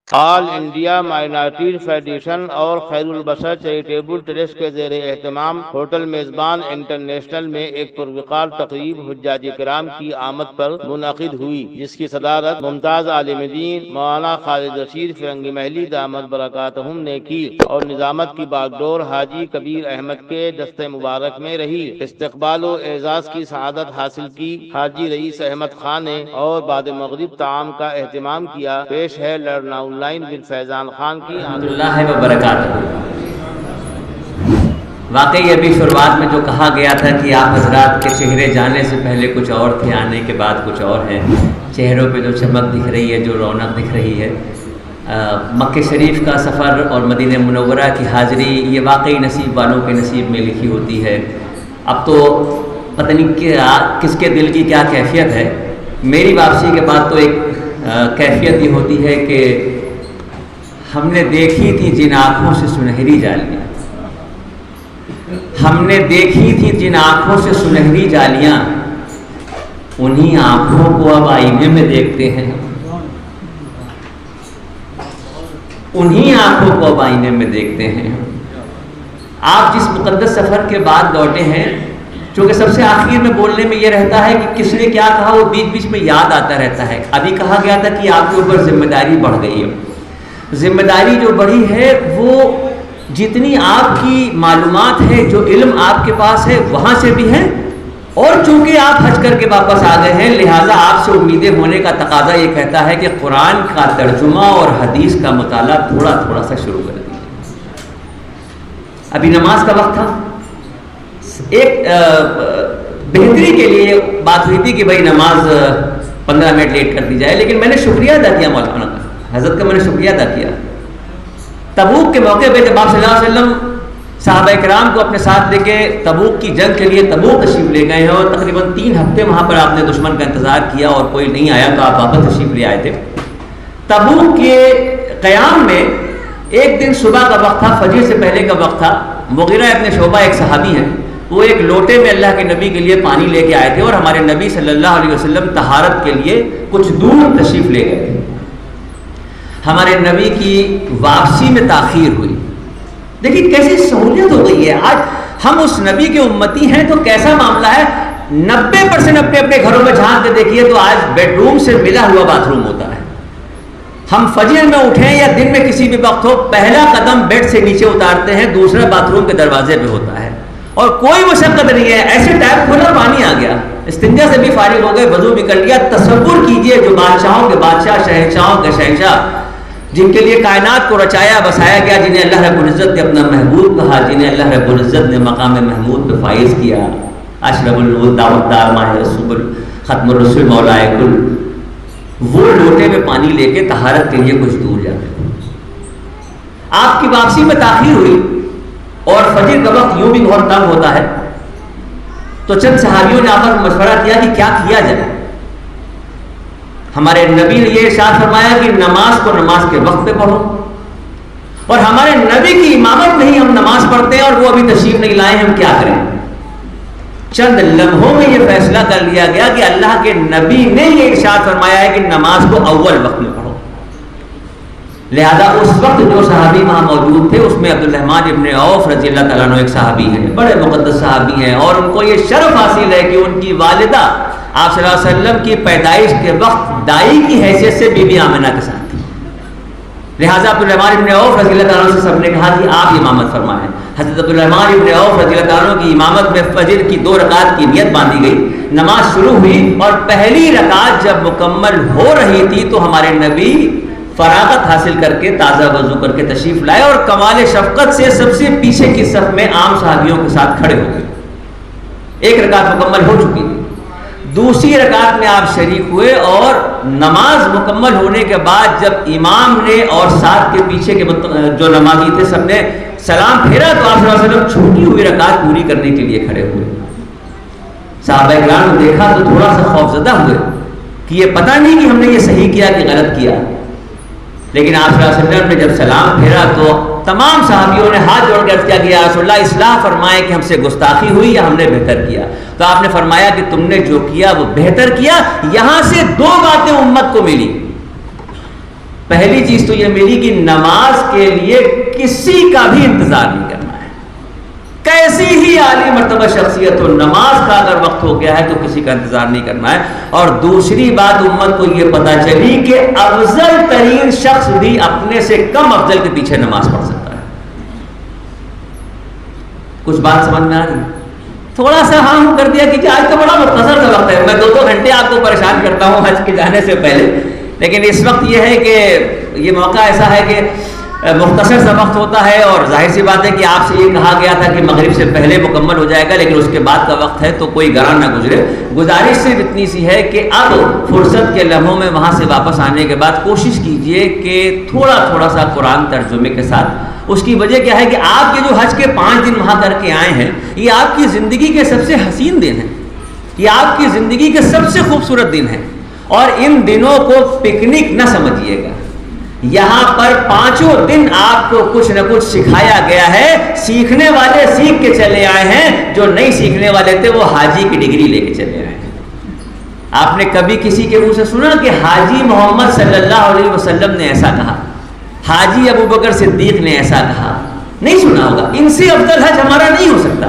آل India minorities federation اور خیر البشر charitable trust کے زیر اہتمام ہوٹل میزبان انٹرنیشنل میں ایک پروقار تقریب حجاج کرام کی آمد پر منعقد ہوئی، جس کی صدارت ممتاز عالم دین مولانا خالد رشید فرنگی محلی دامت برکاتہم نے کی اور نظامت کی باغ ڈور حاجی کبیر احمد کے دست مبارک میں رہی۔ استقبال و اعزاز کی سعادت حاصل کی حاجی رئیس احمد خان نے اور بعد مغرب طعام کا اہتمام کیا۔ پیش ہے لرنا آن لائن بن فیضان خان کی رحمۃ اللہ وبرکاتہ۔ واقعی ابھی شروعات میں جو کہا گیا تھا کہ آپ حضرات کے چہرے جانے سے پہلے کچھ اور تھے، آنے کے بعد کچھ اور ہیں، چہروں پہ جو چمک دکھ رہی ہے، جو رونق دکھ رہی ہے، مکہ شریف کا سفر اور مدینہ منورہ کی حاضری یہ واقعی نصیب والوں کے نصیب میں لکھی ہوتی ہے۔ اب تو پتہ نہیں کہ کس کے دل کی کیا کیفیت ہے۔ میری واپسی کے بعد تو ایک کیفیت یہ ہوتی ہے کہ ہم نے دیکھی تھی جن آنکھوں سے سنہری جالیاں، ہم نے دیکھی تھی جن آنکھوں سے سنہری جالیاں، انہی آنکھوں کو اب آئینے میں دیکھتے ہیں، انہی آنکھوں کو اب آئینے میں دیکھتے ہیں۔ آپ جس مقدس سفر کے بعد لوٹے ہیں، چونکہ سب سے آخر میں بولنے میں یہ رہتا ہے کہ کس نے کیا کہا وہ بیچ بیچ میں یاد آتا رہتا ہے۔ ابھی کہا گیا تھا کہ آپ کے اوپر ذمہ داری بڑھ گئی ہے۔ ذمہ داری جو بڑھی ہے وہ جتنی آپ کی معلومات ہے، جو علم آپ کے پاس ہے وہاں سے بھی ہے، اور چونکہ آپ حج کر کے واپس آ گئے ہیں لہٰذا آپ سے امیدیں ہونے کا تقاضا یہ کہتا ہے کہ قرآن کا ترجمہ اور حدیث کا مطالعہ تھوڑا تھوڑا سا شروع کر دیجیے۔ ابھی نماز کا وقت تھا، ایک بہتری کے لیے بات ہوئی تھی کہ بھائی نماز 15 منٹ لیٹ کر دی جائے، لیکن میں نے شکریہ ادا کیا مولانا کا، حضرت کا میں نے شکریہ ادا کیا۔ تبوک کے موقع پہ جب آپ صلی اللہ علیہ وسلم صحابہ کرام کو اپنے ساتھ لے کے تبوک کی جنگ کے لیے تبوک تشریف لے گئے ہیں اور تقریباً 3 ہفتے وہاں پر آپ نے دشمن کا انتظار کیا اور کوئی نہیں آیا تو آپ واپس تشریف لے آئے تھے۔ تبوک کے قیام میں ایک دن صبح کا وقت تھا، فجر سے پہلے کا وقت تھا۔ مغیرہ ابن شعبہ ایک صحابی ہیں، وہ ایک لوٹے میں اللہ کے نبی کے لیے پانی لے کے آئے تھے اور ہمارے نبی صلی اللہ علیہ وسلم طہارت کے لیے کچھ دور تشریف لے گئے تھے۔ ہمارے نبی کی واپسی میں تاخیر ہوئی۔ دیکھیں کیسی سہولیت ہو گئی ہے، آج ہم اس نبی کے امتی ہیں تو کیسا معاملہ ہے۔ 90% اپنے اپنے گھروں میں جھانک کے دیکھیے تو آج بیڈ روم سے ملا ہوا باتھ روم ہوتا ہے۔ ہم فجر میں اٹھیں یا دن میں کسی بھی وقت ہو، پہلا قدم بیڈ سے نیچے اتارتے ہیں، دوسرا باتھ روم کے دروازے پہ ہوتا ہے، اور کوئی مشقت نہیں ہے، ایسے ٹیپ کھولا پانی آ گیا، استنجا سے بھی فارغ ہو گئے، وضو بھی کر لیا۔ تصور کیجئے جو بادشاہوں کے بادشاہ، شہنشاہوں کے شہنشاہ، جن کے لیے کائنات کو رچایا بسایا گیا، جنہیں اللہ رب العزت نے اپنا محبوب کہا، جنہیں اللہ رب العزت نے مقام محمود پہ فائز کیا، اشرف النور دعوت دار ماہ رسول ختم الرسول مولائے کل، وہ لوٹے میں پانی لے کے طہارت کے لیے کچھ دور جاتے ہیں۔ آپ کی واپسی میں تاخیر ہوئی اور فجر کا وقت یوں بھی بہت تنگ ہوتا ہے، تو چند صحابیوں نے آپس میں مشورہ کیا کہ کیا کیا جائے۔ ہمارے نبی نے یہ ارشاد فرمایا کہ نماز کو نماز کے وقت پہ پڑھو، اور ہمارے نبی کی امامت میں ہی ہم نماز پڑھتے ہیں اور وہ ابھی تشریف نہیں لائے، ہم کیا کریں۔ چند لمحوں میں یہ فیصلہ کر لیا گیا کہ اللہ کے نبی نے یہ ارشاد فرمایا ہے کہ نماز کو اول وقت میں پڑھو، لہذا اس وقت جو صحابی وہاں موجود تھے اس میں عبدالرحمن ابن عوف رضی اللہ تعالیٰ عنہ ایک صحابی ہیں، بڑے مقدس صحابی ہیں، اور ان کو یہ شرف حاصل ہے کہ ان کی والدہ آپ صلی اللہ علیہ وسلم کی پیدائش کے وقت دائی کی حیثیت سے بی بی آمنہ کے ساتھ تھی، لہٰذا عبدالرحمن ابن عوف رضی اللہ تعالیٰ عنہ سے سب نے کہا کہ آپ امامت فرمائیں۔ حضرت عبدالرحمن ابن عوف رضی اللہ تعالیٰ عنہ کی امامت میں فجر کی 2 رکعت کی نیت باندھی گئی، نماز شروع ہوئی، اور پہلی رکعت جب مکمل ہو رہی تھی تو ہمارے نبی فراغت حاصل کر کے تازہ وضو کر کے تشریف لائے اور کمال شفقت سے سب سے پیچھے کی صف میں عام صحابیوں کے ساتھ کھڑے ہو گئے۔ ایک رکعت مکمل ہو چکی تھی، دوسری رکعت میں آپ شریک ہوئے، اور نماز مکمل ہونے کے بعد جب امام نے اور ساتھ کے پیچھے کے جو نمازی تھے سب نے سلام پھیرا تو آپ صلی اللہ علیہ وسلم چھوٹی ہوئی رکعت پوری کرنے کے لیے کھڑے ہوئے۔ صحابہ کرام نے دیکھا تو تھوڑا سا خوفزدہ ہوئے کہ یہ پتہ نہیں کہ ہم نے یہ صحیح کیا کہ غلط کیا، لیکن آپ صلی اللہ علیہ وسلم نے جب سلام پھیرا تو تمام صحابیوں نے ہاتھ جوڑ کر کیا کہ یا رسول اللہ اصلاح فرمائیں کہ ہم سے گستاخی ہوئی یا ہم نے بہتر کیا۔ تو آپ نے فرمایا کہ تم نے جو کیا وہ بہتر کیا۔ یہاں سے 2 باتیں امت کو ملی، پہلی چیز تو یہ میری کہ نماز کے لیے کسی کا بھی انتظار نہیں کرنا ہے، کیسی ہی عالی مرتبہ شخصیت ہو، نماز کا اگر وقت ہو گیا ہے تو کسی کا انتظار نہیں کرنا ہے۔ اور دوسری بات امت کو یہ پتہ چلی کہ افضل ترین شخص بھی اپنے سے کم افضل کے پیچھے نماز پڑھ سکتا ہے۔ کچھ بات سمجھ میں آ رہی؟ تھوڑا سا ہاں کر دیا کہ آج تو بڑا مختصر سا وقت ہے، میں 2 گھنٹے آپ کو پریشان کرتا ہوں حج کے جانے سے پہلے، لیکن اس وقت یہ ہے کہ یہ موقع ایسا ہے کہ مختصر سا وقت ہوتا ہے، اور ظاہر سی بات ہے کہ آپ سے یہ کہا گیا تھا کہ مغرب سے پہلے مکمل ہو جائے گا، لیکن اس کے بعد کا وقت ہے تو کوئی گراں نہ گزرے۔ گزارش صرف اتنی سی ہے کہ اب فرصت کے لمحوں میں وہاں سے واپس آنے کے بعد کوشش کیجئے کہ تھوڑا سا قرآن ترجمے کے ساتھ۔ اس کی وجہ کیا ہے کہ آپ کے جو حج کے 5 دن وہاں کر کے آئے ہیں، یہ آپ کی زندگی کے سب سے حسین دن ہیں، یہ آپ کی زندگی کے سب سے خوبصورت دن ہیں، اور ان دنوں کو پکنک نہ سمجھیے گا۔ یہاں پر 5 دن آپ کو کچھ نہ کچھ سکھایا گیا ہے، سیکھنے والے سیکھ کے چلے آئے ہیں، جو نہیں سیکھنے والے تھے وہ حاجی کی ڈگری لے کے چلے آئے ہیں۔ آپ نے کبھی کسی کے منہ سے سنا کہ حاجی محمد صلی اللہ علیہ وسلم نے ایسا کہا، حاجی ابو بکر صدیق نے ایسا کہا؟ نہیں سنا ہوگا۔ ان سے افضل حج ہمارا نہیں ہو سکتا،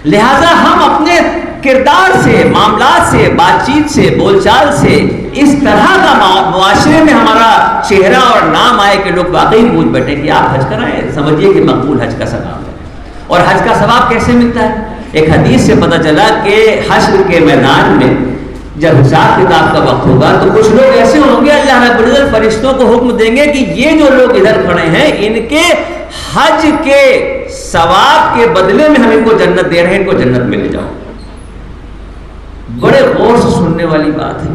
لہذا ہم اپنے کردار سے، معاملات سے، بات چیت سے، بول چال سے اس طرح کا معاشرے میں ہمارا چہرہ اور نام آئے کہ لوگ واقعی پوچھ بیٹھے کہ آپ حج کرائیں، سمجھیے کہ مقبول حج کا ثواب ہے۔ اور حج کا ثواب کیسے ملتا ہے؟ ایک حدیث سے پتہ چلا کہ حشر کے میدان میں جب حساب کتاب کا وقت ہوگا تو کچھ لوگ ایسے ہوں گے، اللہ رب العزت فرشتوں کو حکم دیں گے کہ یہ جو لوگ ادھر کھڑے ہیں ان کے حج کے ثواب کے بدلے میں ہم ان کو جنت دے رہے ہیں، ان کو جنت میں لے جاؤ۔ بڑے غور سے سننے والی بات ہے،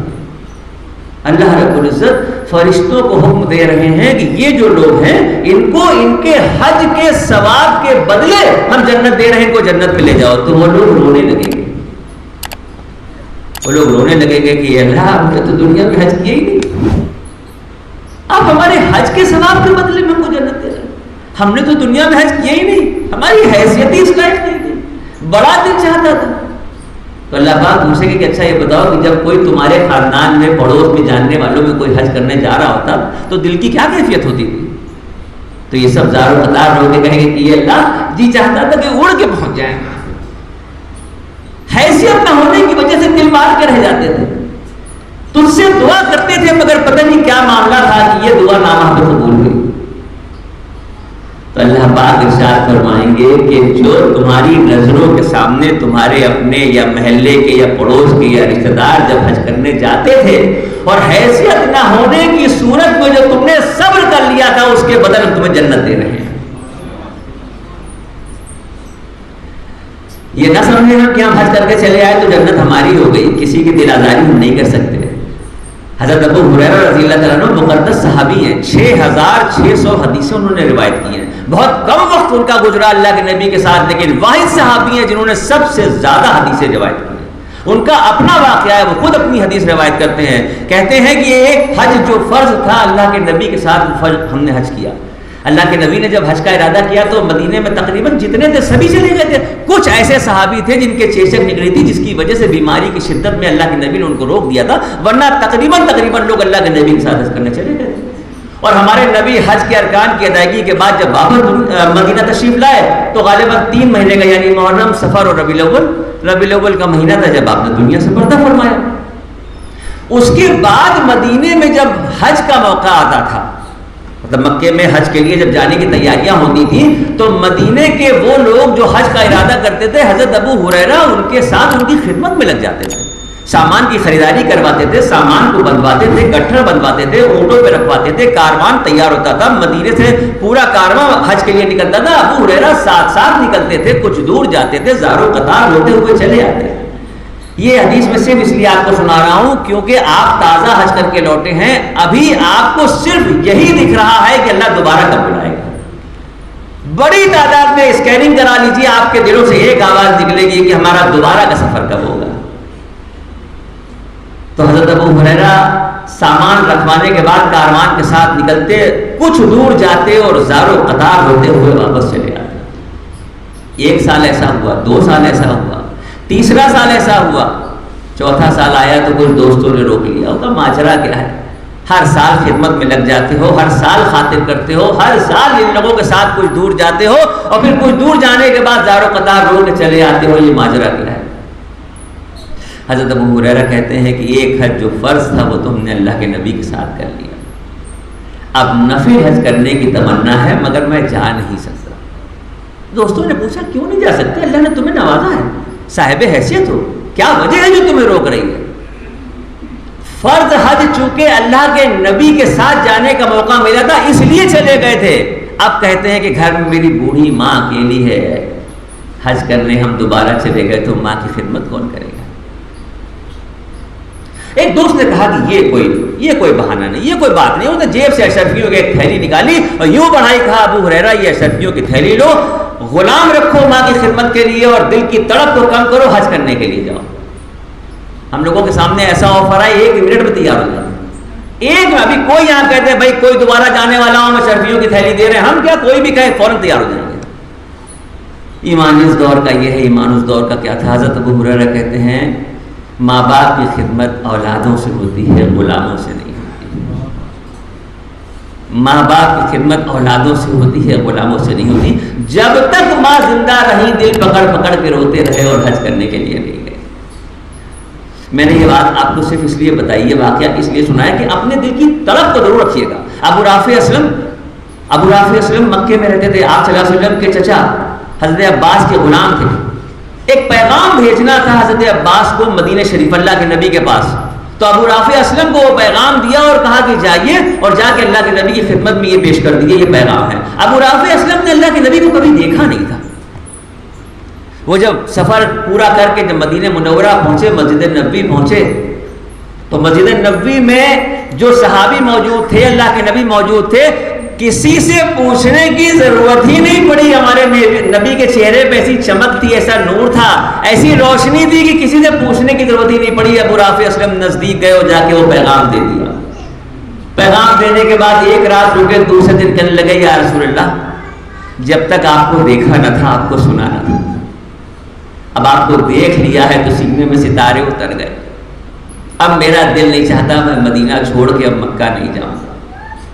اللہ رب العزت فرشتوں کو حکم دے رہے ہیں کہ یہ جو لوگ ہیں ان کو ان کے حج کے ثواب کے بدلے ہم جنت دے رہے ہیں، ان کو جنت میں لے جاؤ۔ تو وہ لوگ رونے لگیں گے، وہ لوگ رونے لگیں گے کہ اللہ ہم نے تو دنیا میں حج کیا ہی نہیں، آپ ہمارے حج کے ثواب کے بدلے میں ہم کو جنت دے رہے ہیں، ہم نے تو دنیا میں حج کیا ہی نہیں، ہماری حیثیت ہی اس لائق نہیں تھی، بڑا دل چاہتا تھا۔ تو اللہ پاک پوچھے کہ اچھا یہ بتاؤ کہ جب کوئی تمہارے خاندان میں، پڑوس میں، جاننے والوں میں کوئی حج کرنے جا رہا ہوتا تو دل کی کیا کیفیت ہوتی تھی؟ تو یہ سب زار و قطار ہو کے کہیں گے کہ یہ اللہ جی چاہتا تھا کہ اڑ کے پہنچ جائیں، حیثیت نہ ہونے کی وجہ سے دل مار کے رہ جاتے تھے، تجھ سے دعا کرتے تھے مگر پتہ نہیں کیا معاملہ تھا کہ یہ دعا نامہ پہ قبول ہوئی۔ تو اللہ پاک ارشاد فرمائیں گے کہ جو تمہاری نظروں کے سامنے تمہارے اپنے یا محلے کے یا پڑوس کے یا رشتہ دار جب حج کرنے جاتے تھے اور حیثیت نہ ہونے کی صورت میں جو تم نے صبر کر لیا تھا اس کے بدل تمہیں جنت دے رہے ہیں۔ یہ نہ سمجھیں ہم کہ ہم حج کر کے چلے آئے تو جنت ہماری ہو گئی، کسی کی دل آزاری ہم نہیں کر سکتے۔ حضرت ابو ہریرہ رضی اللہ تعالیٰ عنہ مقدس صحابی ہیں، 6600 حدیثیں انہوں نے روایت کی ہیں، بہت کم وقت ان کا گزرا اللہ کے نبی کے ساتھ، لیکن واحد صحابی ہیں جنہوں نے سب سے زیادہ حدیثیں روایت کی ہیں۔ ان کا اپنا واقعہ ہے، وہ خود اپنی حدیث روایت کرتے ہیں، کہتے ہیں کہ ایک حج جو فرض تھا اللہ کے نبی کے ساتھ ہم نے حج کیا۔ اللہ کے نبی نے جب حج کا ارادہ کیا تو مدینے میں تقریباً جتنے تھے سبھی چلے گئے تھے، کچھ ایسے صحابی تھے جن کے چیچک نکلی تھی جس کی وجہ سے بیماری کی شدت میں اللہ کے نبی نے ان کو روک دیا تھا، ورنہ تقریباً لوگ اللہ کے نبی کے ساتھ حج کرنے چلے گئے تھے۔ اور ہمارے نبی حج کے ارکان کی ادائیگی کے بعد جب واپس مدینہ تشریف لائے تو غالباً 3 مہینے کا یعنی محرم، صفر اور ربیع الاول کا مہینہ تھا جب آپ نے دنیا سے پردہ فرمایا۔ اس کے بعد مدینے میں جب حج کا موقع آتا تھا، مطلب مکے میں حج کے لیے جب جانے کی تیاریاں ہوتی تھیں تو مدینے کے وہ لوگ جو حج کا ارادہ کرتے تھے حضرت ابو ہریرہ ان کے ساتھ ان کی خدمت میں لگ جاتے تھے، سامان کی خریداری کرواتے تھے، سامان کو بنواتے تھے، گٹھر بنواتے تھے، اونٹوں پہ رکھواتے تھے، کاروان تیار ہوتا تھا، مدینے سے پورا کاروان حج کے لیے نکلتا تھا، ابو ہریرہ ساتھ نکلتے تھے، کچھ دور جاتے تھے، زارو قطار ہوتے ہوئے چلے آتے تھے۔ یہ حدیث میں صرف اس لیے آپ کو سنا رہا ہوں کیونکہ آپ تازہ حج کر کے لوٹے ہیں، ابھی آپ کو صرف یہی دکھ رہا ہے کہ اللہ دوبارہ کب بلائے گا۔ بڑی تعداد میں اسکیننگ کرا لیجیے، آپ کے دلوں سے ایک آواز نکلے گی کہ ہمارا دوبارہ کا سفر کب ہوگا۔ تو حضرت ابو ہریرہ سامان رکھوانے کے بعد کاروان کے ساتھ نکلتے، کچھ دور جاتے اور زارو قطار ہوتے ہوئے واپس چلے آتے۔ 1 سال ایسا ہوا، 2 سال ایسا ہوا، 3 سال ایسا ہوا، 4 سال آیا تو کچھ دوستوں نے روک لیا، ہوگا ماجرا کیا ہے، ہر سال خدمت میں لگ جاتے ہو، ہر سال خاطر کرتے ہو، ہر سال ان لوگوں کے ساتھ کچھ دور جاتے ہو اور پھر کچھ دور جانے کے بعد زار و قطار رو کے چلے آتے ہو، یہ ماجرا کیا ہے؟ حضرت ابو ہریرہ کہتے ہیں کہ ایک حج جو فرض تھا وہ تم نے اللہ کے نبی کے ساتھ کر لیا، اب نفل حج کرنے کی تمنا ہے مگر میں جا نہیں سکتا۔ دوستوں نے پوچھا کیوں نہیں جا سکتے؟ اللہ نے تمہیں نوازا ہے، صاحب حیثیت ہو، کیا وجہ ہے جو تمہیں روک رہی ہے؟ فرض حج چونکہ اللہ کے نبی کے ساتھ جانے کا موقع ملا تھا اس لیے چلے گئے تھے، اب کہتے ہیں کہ گھر میں میری بوڑھی ماں اکیلی ہے، حج کرنے ہم دوبارہ چلے گئے تو ماں کی خدمت کون کرے گا؟ ایک دوست نے کہا کہ یہ کوئی بہانہ نہیں، یہ کوئی بات نہیں، اس نے جیب سے اشرفیوں کی ایک تھیلی نکالی اور یوں بڑھائی، کہا ابو ہریرہ یہ اشرفیوں کی تھیلی لو، غلام رکھو ماں کی خدمت کے لیے اور دل کی تڑپ کو کم کرو، حج کرنے کے لیے جاؤ۔ ہم لوگوں کے سامنے ایسا آفر ہے 1 منٹ میں تیار ہو جائے، ایک میں ابھی کوئی یہاں کہتے ہیں بھائی کوئی دوبارہ جانے والا ہوں میں اشرفیوں کی تھیلی دے رہے ہیں، ہم کیا کوئی بھی کہے فوراً تیار ہو جائیں گے۔ ایمان اس دور کا یہ ہے، ایمان اس دور کا کیا تھا؟ حضرت ابو ہریرہ کہتے ہیں ماں باپ کی خدمت اولادوں سے ہوتی ہے، غلاموں سے نہیں ہوتی۔ ماں باپ کی خدمت اولادوں سے ہوتی ہے، غلاموں سے نہیں ہوتی۔ جب تک ماں زندہ رہی دل پکڑ پکڑ کے روتے رہے اور حج کرنے کے لیے نہیں گئے۔ میں نے یہ بات آپ کو صرف اس لیے بتائی، یہ واقعہ اس لیے سنا ہے کہ اپنے دل کی طلب کو ضرور رکھیے گا۔ ابو رافع اسلم مکے میں رہتے تھے، آپ صلی اللہ علیہ وسلم کے چچا حضرت عباس کے غلام تھے۔ ایک پیغام بھیجنا تھا حضرت عباس کو مدینہ شریف اللہ کے نبی کے پاس، تو ابو رافع اسلم کو وہ پیغام دیا اور کہا کہ جائیے اور جا کے اللہ کے نبی کی خدمت میں یہ پیش کر دیجیے، یہ پیغام ہے۔ ابو رافع اسلم نے اللہ کے نبی کو کبھی دیکھا نہیں تھا۔ وہ جب سفر پورا کر کے جب مدینہ منورہ پہنچے، مسجد نبوی پہنچے، تو مسجد نبوی میں جو صحابی موجود تھے، اللہ کے نبی موجود تھے، کسی سے پوچھنے کی ضرورت ہی نہیں پڑی۔ ہمارے نبی کے چہرے پہ ایسی چمک تھی، ایسا نور تھا، ایسی روشنی تھی کہ کسی سے پوچھنے کی ضرورت ہی نہیں پڑی۔ ابو رافع اسلم نزدیک گئے اور جا کے وہ پیغام دے دیا۔ پیغام دینے کے بعد ایک رات رکے، دوسرے دن کہنے لگے یا رسول اللہ، جب تک آپ کو دیکھا نہ تھا آپ کو سنا نہ تھا، اب آپ کو دیکھ لیا ہے تو سینے میں ستارے اتر گئے، اب میرا دل نہیں چاہتا میں مدینہ چھوڑ کے اب مکہ نہیں جاؤں۔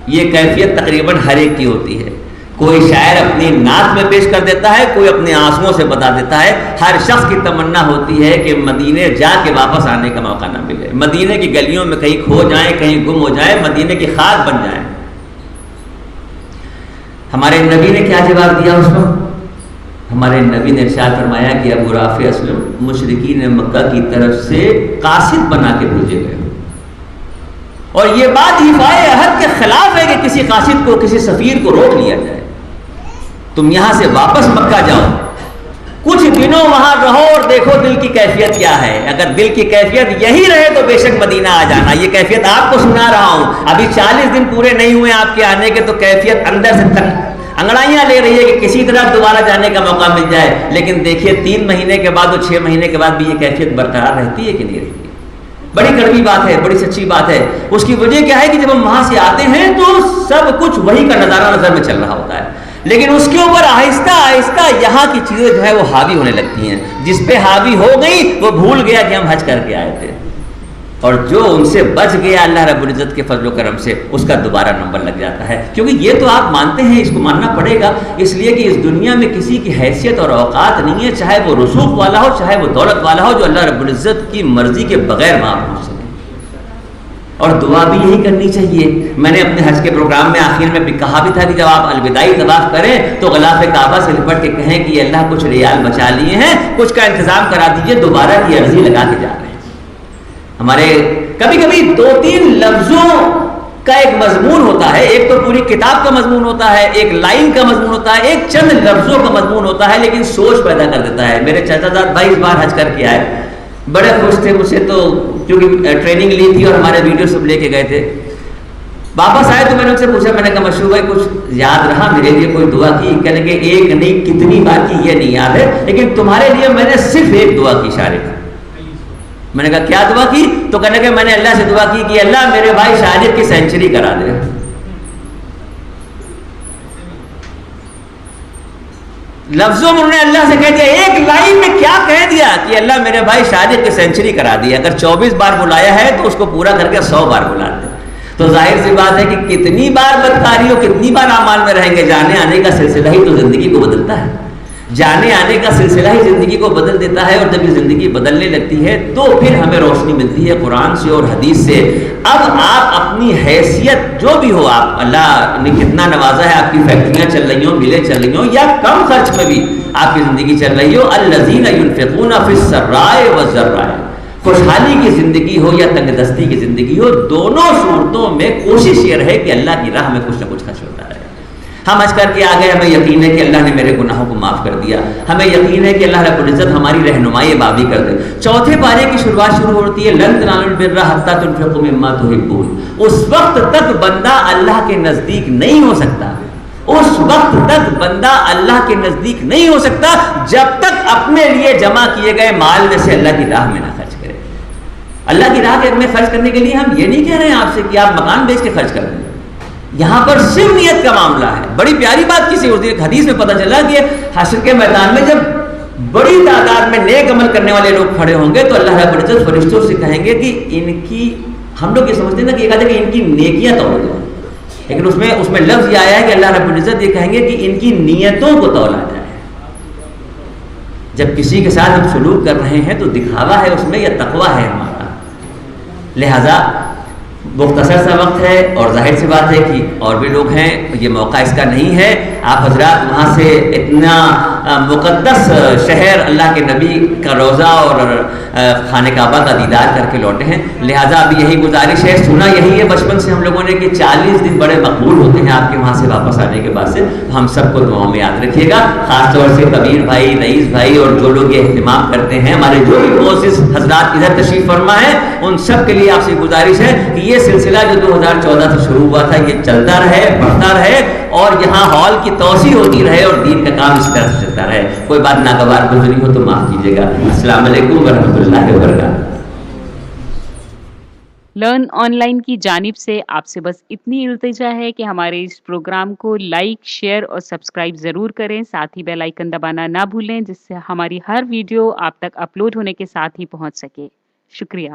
یہ کیفیت تقریباً ہر ایک کی ہوتی ہے، کوئی شاعر اپنی نعت میں پیش کر دیتا ہے، کوئی اپنے آنسوؤں سے بتا دیتا ہے۔ ہر شخص کی تمنا ہوتی ہے کہ مدینے جا کے واپس آنے کا موقع نہ ملے، مدینے کی گلیوں میں کہیں کھو جائیں، کہیں گم ہو جائیں، مدینے کی خاک بن جائیں۔ ہمارے نبی نے کیا جواب دیا اس وقت؟ ہمارے نبی نے ارشاد فرمایا کہ ابو رافع اسلم مشرکین مکہ کی طرف سے قاصد بنا کے بھیجے گئے، اور یہ بات حفاظ عہد کے خلاف ہے کہ کسی قاصد کو، کسی سفیر کو روک لیا جائے۔ تم یہاں سے واپس مکہ جاؤ، کچھ دنوں وہاں رہو اور دیکھو دل کی کیفیت کیا ہے۔ اگر دل کی کیفیت یہی رہے تو بے شک مدینہ آ جانا۔ یہ کیفیت آپ کو سنا رہا ہوں، ابھی 40 دن پورے نہیں ہوئے آپ کے آنے کے، تو کیفیت اندر سے انگڑائیاں لے رہی ہے کہ کسی طرح دوبارہ جانے کا موقع مل جائے۔ لیکن دیکھیے 3 مہینے کے بعد اور 6 مہینے کے بعد بھی یہ کیفیت برقرار رہتی ہے کہ نہیں رہتی؟ بڑی کڑوی بات ہے، بڑی سچی بات ہے۔ اس کی وجہ کیا ہے کہ جب ہم وہاں سے آتے ہیں تو سب کچھ وہی کا نظارہ نظر میں چل رہا ہوتا ہے، لیکن اس کے اوپر آہستہ آہستہ یہاں کی چیزیں جو ہے وہ حاوی ہونے لگتی ہیں۔ جس پہ حاوی ہو گئی وہ بھول گیا کہ ہم حج کر کے آئے تھے، اور جو ان سے بچ گیا اللہ رب العزت کے فضل و کرم سے اس کا دوبارہ نمبر لگ جاتا ہے۔ کیونکہ یہ تو آپ مانتے ہیں، اس کو ماننا پڑے گا، اس لیے کہ اس دنیا میں کسی کی حیثیت اور اوقات نہیں ہے، چاہے وہ رسوخ والا ہو چاہے وہ دولت والا ہو، جو اللہ رب العزت کی مرضی کے بغیر وہاں پہنچ سکے۔ اور دعا بھی یہی کرنی چاہیے۔ میں نے اپنے حج کے پروگرام میں آخر میں بھی کہا بھی تھا کہ جب آپ الوداعی طواف کریں تو غلاف کعبہ سے لپٹ کے کہیں کہ اللہ کچھ ریال بچا لیے ہیں، کچھ کا انتظام کرا دیجئے، دوبارہ کی عرضی لگا کے جا رہے ہیں۔ ہمارے کبھی کبھی 2-3 لفظوں کا ایک مضمون ہوتا ہے، ایک تو پوری کتاب کا مضمون ہوتا ہے، ایک لائن کا مضمون ہوتا ہے، ایک چند لفظوں کا مضمون ہوتا ہے، لیکن سوچ پیدا کر دیتا ہے۔ میرے چچا زاد بھائی اس بار حج کر کے آئے، بڑے خوش تھے مجھ سے، تو کیونکہ ٹریننگ لی تھی اور ہمارے ویڈیو سب لے کے گئے تھے۔ واپس آئے تو میں نے ان سے پوچھا، میں نے کہا مشہور بھائی کچھ یاد رہا میرے لیے کوئی دعا کی؟ کہنے کہ ایک نہیں کتنی بار کی یہ نہیں یاد ہے، لیکن تمہارے لیے میں نے صرف ایک دعا کی شارق۔ میں نے کہا کیا دعا کی؟ تو کہنے کہ میں نے اللہ سے دعا کی کہ اللہ میرے بھائی شاہد کی سینچری کرا دے۔ لفظوں میں انہوں نے اللہ سے کہہ دیا، ایک لائن میں کیا کہہ دیا کہ اللہ میرے بھائی شاہد کی سینچری کرا دی۔ اگر 24 بار بلایا ہے تو اس کو پورا کر کے 100 بار بلا دے۔ تو ظاہر سی بات ہے کہ کتنی بار بدکاری ہو، کتنی بار اعمال میں رہیں گے، جانے آنے کا سلسلہ ہی تو زندگی کو بدلتا ہے، جانے آنے کا سلسلہ ہی زندگی کو بدل دیتا ہے، اور جب یہ زندگی بدلنے لگتی ہے تو پھر ہمیں روشنی ملتی ہے قرآن سے اور حدیث سے۔ اب آپ اپنی حیثیت جو بھی ہو، آپ اللہ نے کتنا نوازا ہے، آپ کی فیکٹریاں چل رہی ہوں، ملیں چل رہی ہوں، یا کم خرچ میں بھی آپ کی زندگی چل رہی ہو، الذین ینفقون فی السراء والضراء، خوشحالی کی زندگی ہو یا تنگ دستی کی زندگی ہو، دونوں صورتوں میں کوشش یہ رہے کہ اللہ کی راہ میں کچھ نہ کچھ خرچ ہوتا رہے۔ ہم حج کر کے آ گئے، ہمیں یقین ہے کہ اللہ نے میرے گناہوں کو معاف کر دیا، ہمیں یقین ہے کہ اللہ رب العزت ہماری رہنمائی بابی کر دے۔ چوتھے پارے کی شروعات شروع ہوتی ہے لن تنالوا البر حتی تنفقوا مما تحبون۔ اس وقت تک بندہ اللہ کے نزدیک نہیں ہو سکتا، اس وقت تک بندہ اللہ کے نزدیک نہیں ہو سکتا جب تک اپنے لیے جمع کیے گئے مال میں سے اللہ کی راہ میں نہ خرچ کرے۔ اللہ کی راہ میں خرچ کرنے کے لیے ہم یہ نہیں کہہ رہے ہیں آپ سے کہ آپ مکان بیچ کے خرچ کر دیں، یہاں پر صرف نیت کا معاملہ ہے۔ بڑی پیاری بات کسی ایک حدیث میں پتہ چلا کہ حشر کے میدان میں جب بڑی تعداد میں نیک عمل کرنے والے لوگ کھڑے ہوں گے تو اللہ رب العزت فرشتوں سے کہیں گے کہ ان کی، ہم لوگ یہ سمجھتے ہیں نا کہ یہ کہتے ہیں کہ ان کی نیکیاں توڑ دو، لیکن اس میں لفظ یہ آیا ہے کہ اللہ رب العزت یہ کہیں گے کہ ان کی نیتوں کو تولا جائے۔ جب کسی کے ساتھ ہم سلوک کر رہے ہیں تو دکھاوا ہے اس میں یا تقویٰ ہے ہمارا؟ لہذا مختصر سا وقت ہے اور ظاہر سی بات ہے کہ اور بھی لوگ ہیں، یہ موقع اس کا نہیں ہے۔ آپ حضرات وہاں سے اتنا مقدس شہر اللہ کے نبی کا روضہ اور خانہ کعبہ کا دیدار کر کے لوٹے ہیں، لہٰذا اب یہی گزارش ہے، سنا یہی ہے بچپن سے ہم لوگوں نے کہ 40 دن بڑے مقبول ہوتے ہیں آپ کے وہاں سے واپس آنے کے بعد سے، ہم سب کو دعاؤں میں یاد رکھیے گا، خاص طور سے کبیر بھائی، رئیس بھائی اور جو لوگ یہ اہتمام کرتے ہیں، ہمارے جو بھی موسس حضرات ادھر تشریف فرما ہے، ان سب کے لیے آپ سے گزارش ہے کہ یہ سلسلہ جو 2014 سے شروع ہوا تھا یہ چلتا رہے، بڑھتا رہے، اور یہاں ہال کی توسیع ہوتی رہے اور دین کا کام اس طرح سے چلتا رہے۔ کوئی بات ناگوار گزری ہو تو معاف کیجیے گا۔ السلام علیکم ورحمۃ اللہ وبرکاتہ۔ لرن آن لائن کی جانب سے آپ سے بس اتنی التجا ہے کہ ہمارے اس پروگرام کو لائک، شیئر اور سبسکرائب ضرور کریں، ساتھ ہی بیل آئیکن دبانا نہ بھولیں جس سے ہماری ہر ویڈیو آپ تک اپلوڈ ہونے کے ساتھ ہی پہنچ سکے۔ شکریہ۔